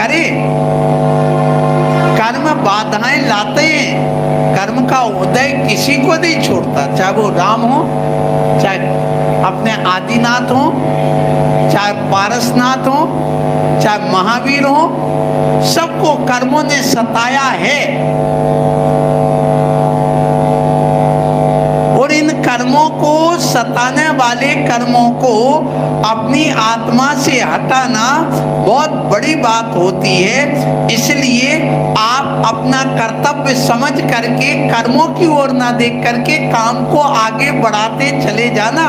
करे। कर्म बाधाएं लाते हैं, कर्म का उदय किसी को नहीं छोड़ता, चाहे वो राम हो, चाहे अपने आदिनाथ हो, चाहे पारसनाथ हो, चाहे महावीर हो, सबको कर्मों ने सताया है। और इन कर्मों को, सताने वाले कर्मों को अपनी आत्मा से हटाना बहुत बड़ी बात होती है। इसलिए आप अपना कर्तव्य समझ करके कर्मों की ओर ना देख करके काम को आगे बढ़ाते चले जाना।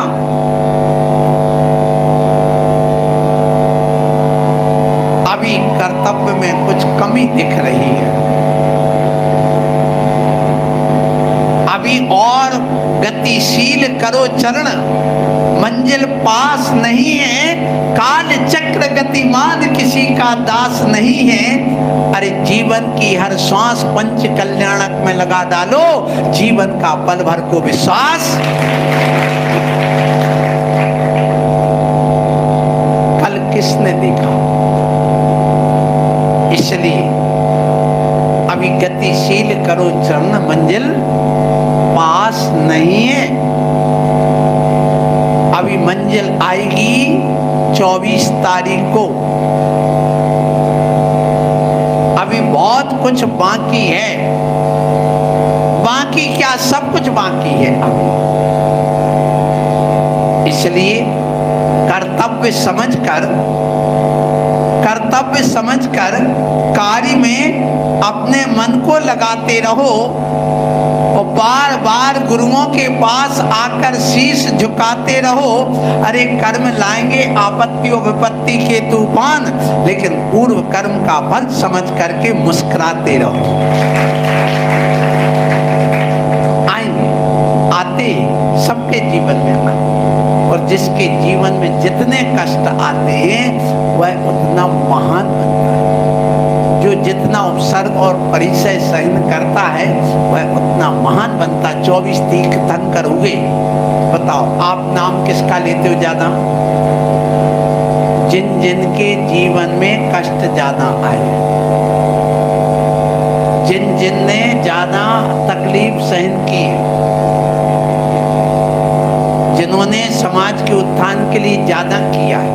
अभी कर्तव्य में कुछ कमी दिख रही है, अभी और गतिशील करो चरण, मंजिल पास नहीं है, काल चक्र गतिमान किसी का दास नहीं है। अरे जीवन की हर श्वास पंच कल्याणक में लगा डालो, जीवन का पल भर को विश्वास। कल किसने देखा? इसलिए अभी गतिशील करो चरण, मंजिल पास नहीं है। अभी मंजिल आएगी 24 तारीख को। अभी बहुत कुछ बाकी है। बाकी क्या, सब कुछ बाकी है अभी। इसलिए कर्तव्य समझकर कार्य में अपने मन को लगाते रहो और बार बार गुरुओं के पास आकर शीश झुकाते रहो। अरे कर्म लाएंगे आपत्ति और विपत्ति के तूफान, लेकिन पूर्व कर्म का फल समझ करके मुस्कुराते रहो। आएंगे, आते सबके जीवन में आते, और जिसके जीवन में जितने कष्ट आते हैं वह उतना महान बनता है। जो जितना उपसर्ग और परिचय सहन करता है वह उतना महान बनता। 24 तीर्थंकर हुए। बताओ आप नाम किसका लेते हो ज्यादा? जिन जिन के जीवन में कष्ट ज्यादा आए, जिन जिन ने ज्यादा तकलीफ सहन की, जिन्होंने समाज के उत्थान के लिए ज्यादा किया है।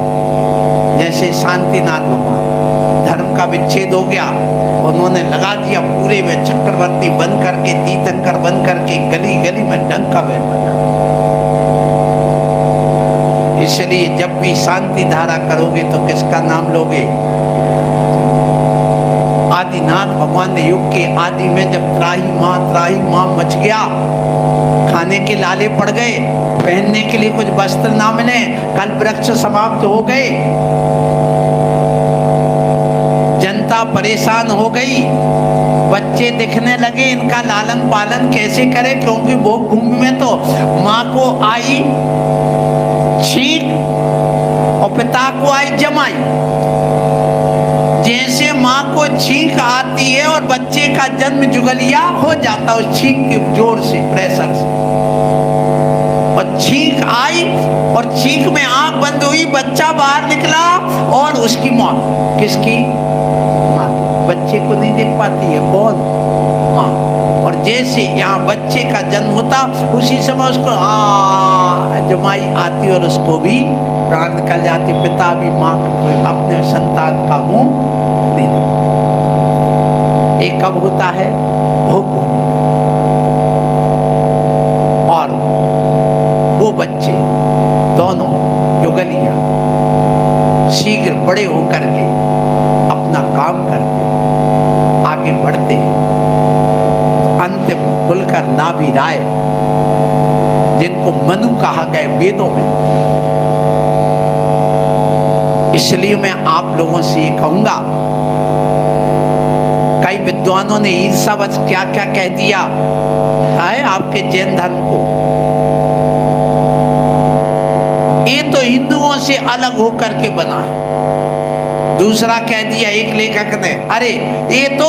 जैसे शांतिनाथ भगवान, धर्म का विच्छेद हो गया, उन्होंने लगा दिया पूरे में चक्रवर्ती बन करके, तीर्थंकर बन करके गली गली में डंका बजा। इसलिए जब भी शांति धारा करोगे तो किसका नाम लोगे? आदिनाथ भगवान ने युग के आदि में जब त्राही माँ मच गया, खाने के लाले पड़ गए, पहनने के लिए कुछ वस्त्र ना मिले, कल वृक्ष समाप्त हो गए, जनता परेशान हो गई, बच्चे दिखने लगे, इनका लालन पालन कैसे करें? क्योंकि भोग भूमि में तो माँ को आई छींक और पिता को आई जमाई। जैसे माँ को छींक आती है और बच्चे का जन्म जुगलिया हो जाता है उस छींक के जोर से, प्रेशर से, और छींक आई और छींक में आंख बंद हुई, बच्चा बाहर निकला और उसकी मौत। किसकी? माँ। बच्चे को नहीं देख पाती है, कौन? माँ। और जैसे यहाँ बच्चे का जन्म होता उसी समय उसको जमाई आती और उसको भी प्राण निकल जाती। पिता भी माँ को अपने संतान का मुंह नहीं देखता। ये कब होता है? भोग। और वो बच्चे दोनों युगलिया शीघ्र बड़े होकर के अपना काम करते आगे बढ़ते, अंतिम खुलकर नाभि राय, जिनको मनु कहा गया वेदों में। इसलिए मैं आप लोगों से ये कहूंगा, कई विद्वानों ने ईर्ष्यावश क्या क्या कह दिया है आपके जैन धर्म को। ये तो हिंदुओं से अलग होकर के बना है। दूसरा कह दिया एक लेखक ने, अरे ये तो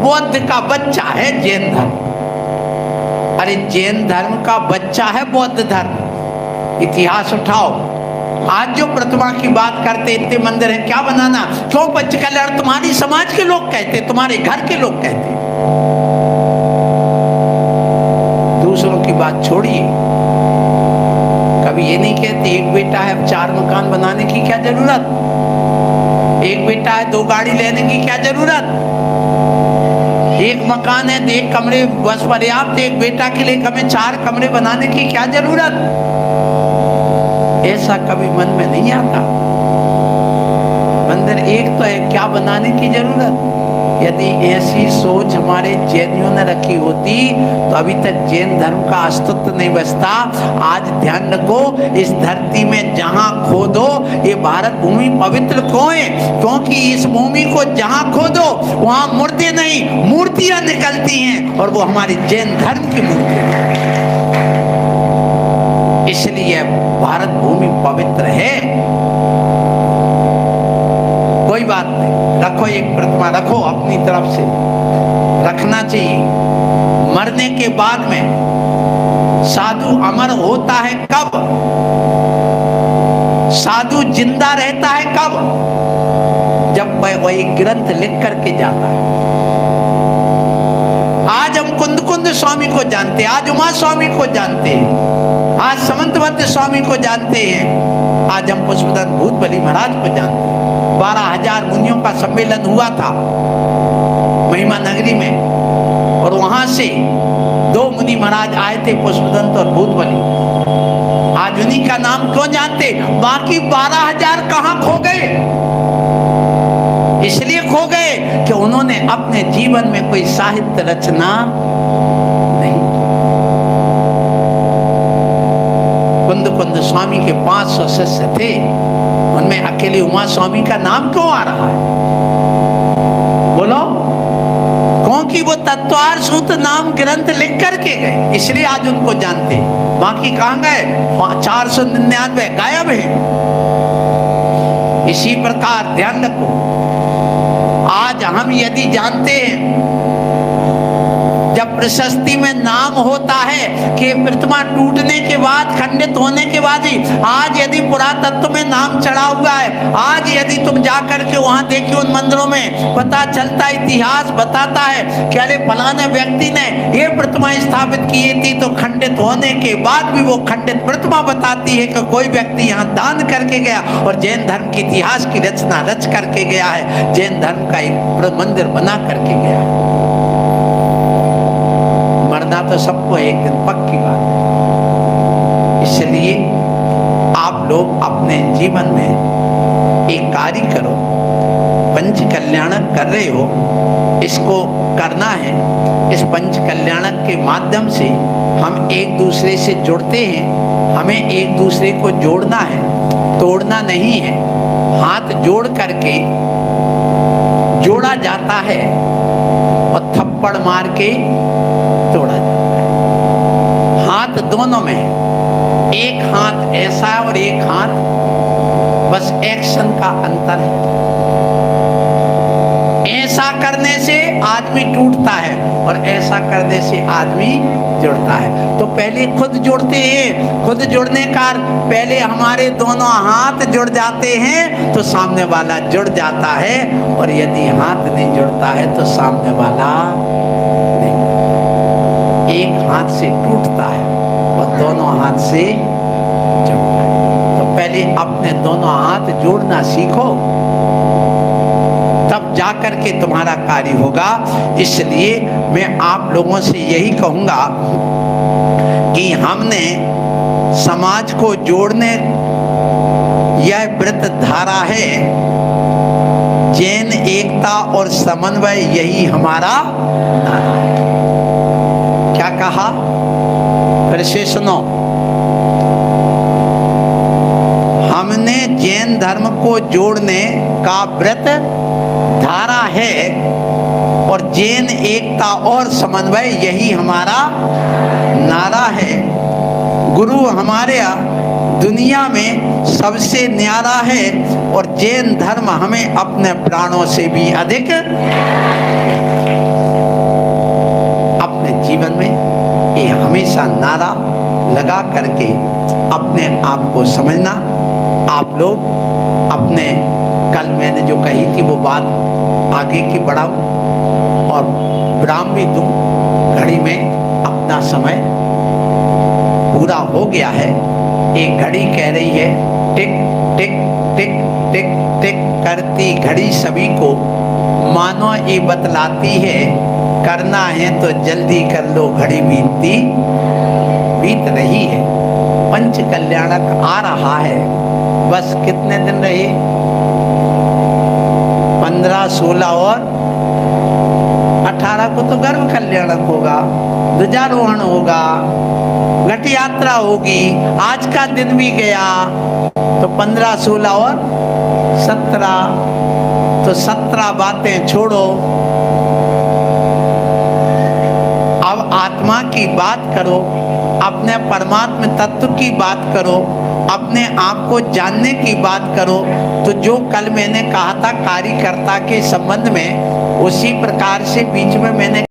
बौद्ध का बच्चा है जैन धर्म। अरे जैन धर्म का बच्चा है बौद्ध धर्म। इतिहास उठाओ, आज जो प्रतिमा की बात करते, इतने मंदिर हैं, क्या बनाना, क्यों पंच कल्याण? तुम्हारी समाज के लोग कहते, तुम्हारे घर के लोग कहते। दूसरों की बात छोड़िए। कभी ये नहीं कहते एक बेटा है, अब 4 मकान बनाने की क्या जरूरत, एक बेटा है 2 गाड़ी लेने की क्या जरूरत, एक मकान है 1 कमरे बस पर्याप्त, एक बेटा के लिए हमें 4 कमरे बनाने की क्या जरूरत। ऐसा कभी मन में नहीं आता। मंदिर एक तो है, क्या बनाने की जरूरत। यदि ऐसी सोच हमारे जैनियों ने रखी होती तो अभी तक जैन धर्म का अस्तित्व नहीं बचता। आज ध्यान रखो, इस धरती में जहां खोदो, ये भारत भूमि पवित्र क्यों है? क्योंकि इस भूमि को जहां खोदो वहां मुर्दे नहीं, मूर्तियां निकलती हैं, और वो हमारी जैन धर्म की मूर्तियां। इसलिए भारत भूमि पवित्र है। कोई बात नहीं, रखो एक प्रतिमा, रखो अपनी तरफ से, रखना चाहिए। मरने के बाद में साधु अमर होता है कब? साधु जिंदा रहता है कब? जब वह वही ग्रंथ लिख करके जाता है। आज हम कुंद स्वामी को जानते हैं, आज उमा स्वामी को जानते हैं, आज समंतभद्र स्वामी को जानते हैं, आज हम पुष्पदत्त भूत बली महाराज को जानते हैं। 12,000 मुनियों का सम्मेलन हुआ था महिमा नगरी में, और वहां से 2 मुनि महाराज आए थे, पुष्पदंत और भूत बली। आज उन्हीं का नाम क्यों जानते? बाकी 12,000 कहां खो गए? इसलिए खो गए कि उन्होंने अपने जीवन में कोई साहित्य रचना नहीं। कुंद स्वामी के 500 शिष्य थे, उनमें अकेले उमा स्वामी का नाम क्यों आ रहा है? बोलो। क्योंकि वो तत्वार सूत्र नाम ग्रंथ लिख करके गए, इसलिए आज उनको जानते। बाकी कहां गए? 499 गायब है। इसी प्रकार ध्यान रखो, आज हम यदि जानते हैं, जब प्रशस्ति में नाम होता है कि प्रतिमा टूटने के बाद, खंडित होने के बाद ही, आज यदि पुरातत्व में नाम चढ़ा हुआ है, आज यदि तुम जाकर के वहां देखिए उन मंदिरों में, पता चलता, इतिहास बताता है कि अरे फलाने व्यक्ति ने ये प्रतिमा स्थापित की थी, तो खंडित होने के बाद भी वो खंडित प्रतिमा बताती है कि कोई व्यक्ति यहाँ दान करके गया और जैन धर्म के इतिहास की रचना रच करके गया है, जैन धर्म का एक मंदिर बना करके गया है। मरना तो सबको एक दिन पक्की बात है। इसलिए आप लोग अपने जीवन में एक कार्य करो, पंच कल्याणक कर रहे हो, इसको करना है। इस पंच कल्याणक के माध्यम से हम एक दूसरे से जुड़ते हैं, हमें एक दूसरे को जोड़ना है, तोड़ना नहीं है। हाथ जोड़ करके जोड़ा जाता है और थप्पड़ मार के तोड़ा जाता है। हाथ दोनों में, एक हाथ ऐसा और एक हाथ, बस एक्शन का अंतर है। ऐसा करने से आदमी टूटता है और ऐसा करने से आदमी जुड़ता है। तो पहले खुद जुड़ते हैं, खुद जुड़ने का पहले हमारे दोनों हाथ जुड़ जाते हैं तो सामने वाला जुड़ जाता है, और यदि हाथ नहीं जुड़ता है तो सामने वाला नहीं। एक हाथ से टूटता है और दोनों हाथ से जुड़ता है। तो पहले अपने दोनों हाथ जोड़ना सीखो, तब जाकर के तुम्हारा कार्य होगा। इसलिए मैं आप लोगों से यही कहूंगा कि हमने समाज को जोड़ने, यह व्रत धारा है, जैन एकता और समन्वय, यही हमारा धारा है। क्या कहा? फिर से सुनो, हमने जैन धर्म को जोड़ने का व्रत धारा है, और जैन एकता और समन्वय यही हमारा नारा है। गुरु हमारे दुनिया में सबसे न्यारा है, और जैन धर्म हमें अपने प्राणों से भी अधिक। अपने जीवन में ये हमेशा नारा लगा करके अपने आप को समझना, आप लोग अपने कल मैंने जो कही थी वो बात आगे की बढ़ाऊं और विराम भी दूं। घड़ी में अपना समय पूरा हो गया है। एक घड़ी कह रही है टिक टिक टिक टिक टिक करती घड़ी सभी को मानो ये बतलाती है करना है तो जल्दी कर लो, घड़ी बीत रही है। पंच कल्याणक आ रहा है। बस कितने दिन रहे? 15, 16 और 18 को तो गर्भ कल्याणक होगा, ध्वजारोहण होगा, घट यात्रा होगी। आज का दिन भी गया तो 15, 16 और 17, तो 17 बातें छोड़ो। अब आत्मा की बात करो, अपने परमात्मा तत्व की बात करो, अपने आप को जानने की बात करो। तो जो कल मैंने कहा था कार्यकर्ता के संबंध में, उसी प्रकार से बीच में मैंने